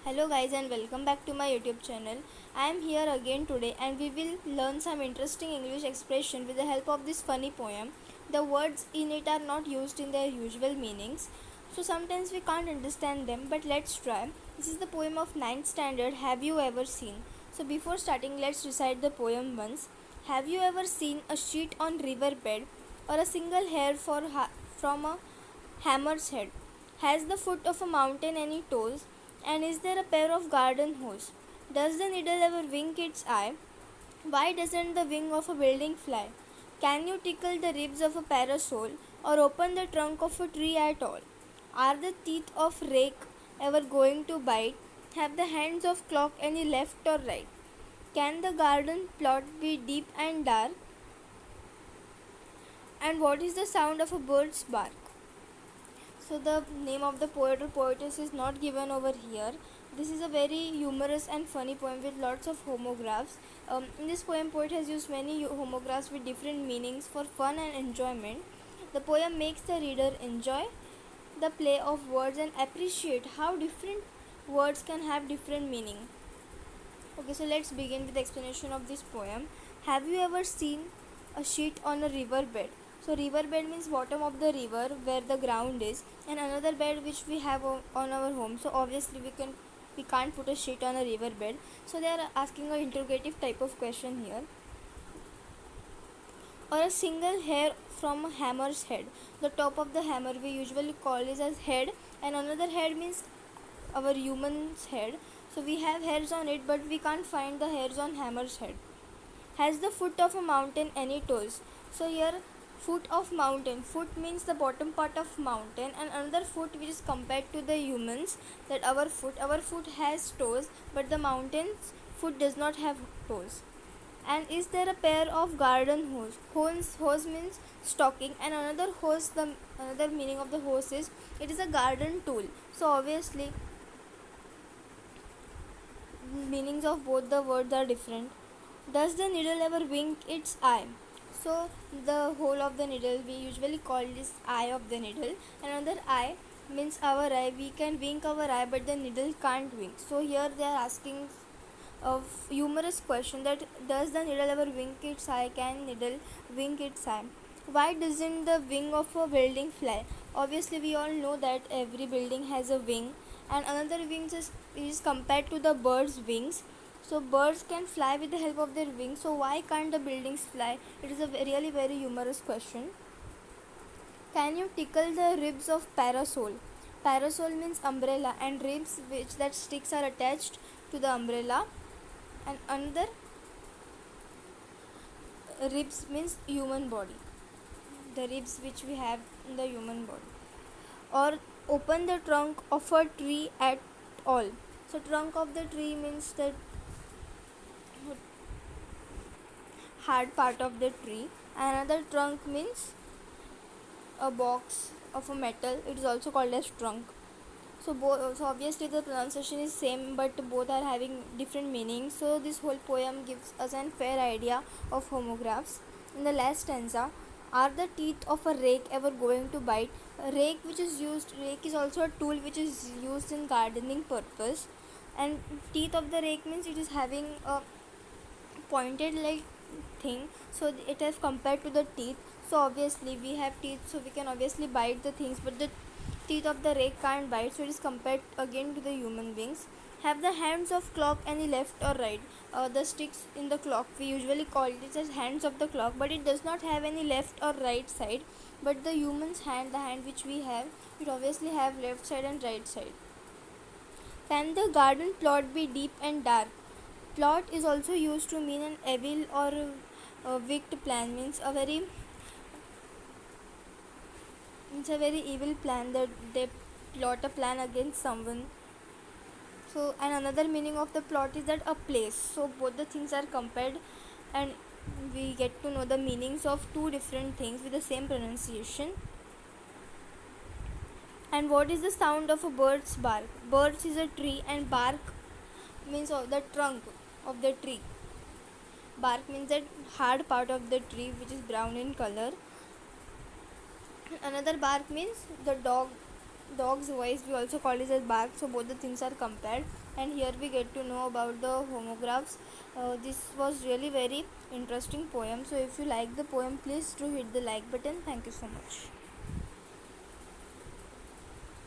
Hello guys and welcome back to my YouTube channel. I am here again today and we will learn some interesting English expression with the help of this funny poem. The words in it are not used in their usual meanings, so sometimes we can't understand them, but let's try. This is the poem of ninth standard, Have You Ever Seen? So before starting, let's recite the poem once. Have you ever seen a sheet on riverbed or a single hair from a hammer's head? Has the foot of a mountain any toes? And is there a pair of garden hose? Does the needle ever wink its eye? Why doesn't the wing of a building fly? Can you tickle the ribs of a parasol or open the trunk of a tree at all? Are the teeth of rake ever going to bite? Have the hands of clock any left or right? Can the garden plot be deep and dark? And what is the sound of a bird's bark? So the name of the poet or poetess is not given over here. This is a very humorous and funny poem with lots of homographs. In this poem, poet has used many homographs with different meanings for fun and enjoyment. The poem makes the reader enjoy the play of words and appreciate how different words can have different meaning. Okay, so let's begin with the explanation of this poem. Have you ever seen a sheet on a river bed? So river bed means bottom of the river where the ground is, and another bed which we have on our home. So obviously we can't put a sheet on a river bed. So they are asking a interrogative type of question here. Or a single hair from a hammer's head. The top of the hammer we usually call it as head, and another head means our human's head. So we have hairs on it, but we can't find the hairs on hammer's head. Has the foot of a mountain any toes? So here, foot of mountain. Foot means the bottom part of mountain, and another foot which is compared to the humans. That our foot has toes, but the mountain's foot does not have toes. And is there a pair of garden hose? Hose means stocking, and another hose. The another meaning of the hose is it is a garden tool. So obviously meanings of both the words are different. Does the needle ever wink its eye? So the hole of the needle we usually call this eye of the needle. Another eye means our eye. We can wink our eye, but the needle can't wink. So here they are asking a humorous question that does the needle ever wink its eye? Can needle wink its eye? Why doesn't the wing of a building fly? Obviously we all know that every building has a wing, and another wings is compared to the bird's wings. So birds can fly with the help of their wings, so why can't the buildings fly? It is a really very humorous question. Can you tickle the ribs of parasol? Parasol means umbrella, and ribs which that sticks are attached to the umbrella, and another ribs means human body, the ribs which we have in the human body. Or open the trunk of a tree at all. So trunk of the tree means the hard part of the tree. Another trunk means a box of a metal. It is also called as trunk. So obviously the pronunciation is same, but both are having different meanings. So this whole poem gives us an fair idea of homographs. In the last stanza, are the teeth of a rake ever going to bite? A rake rake is also a tool which is used in gardening purpose. And teeth of the rake means it is having a pointed like thing, so it is compared to the teeth. So obviously we have teeth, so we can obviously bite the things, but the teeth of the rake can't bite, so it is compared again to the human beings. Have the hands of clock any left or right? The sticks in the clock we usually call it as hands of the clock, but it does not have any left or right side. But the human's hand, the hand which we have, it obviously have left side and right side. Can the garden plot be deep and dark? Plot is also used to mean an evil or a wicked plan, means a very evil plan, that they plot a plan against someone. So and another meaning of the plot is that a place. So both the things are compared, and we get to know the meanings of two different things with the same pronunciation. And what is the sound of a bird's bark? Birds is a tree, and bark means of the trunk of the tree. Bark means that hard part of the tree which is brown in color. Another bark means the dog Dog's voice we also call it as bark, so both the things are compared. And here we get to know about the homographs. This was really very interesting poem. So if you like the poem, please do hit the like button. Thank you so much.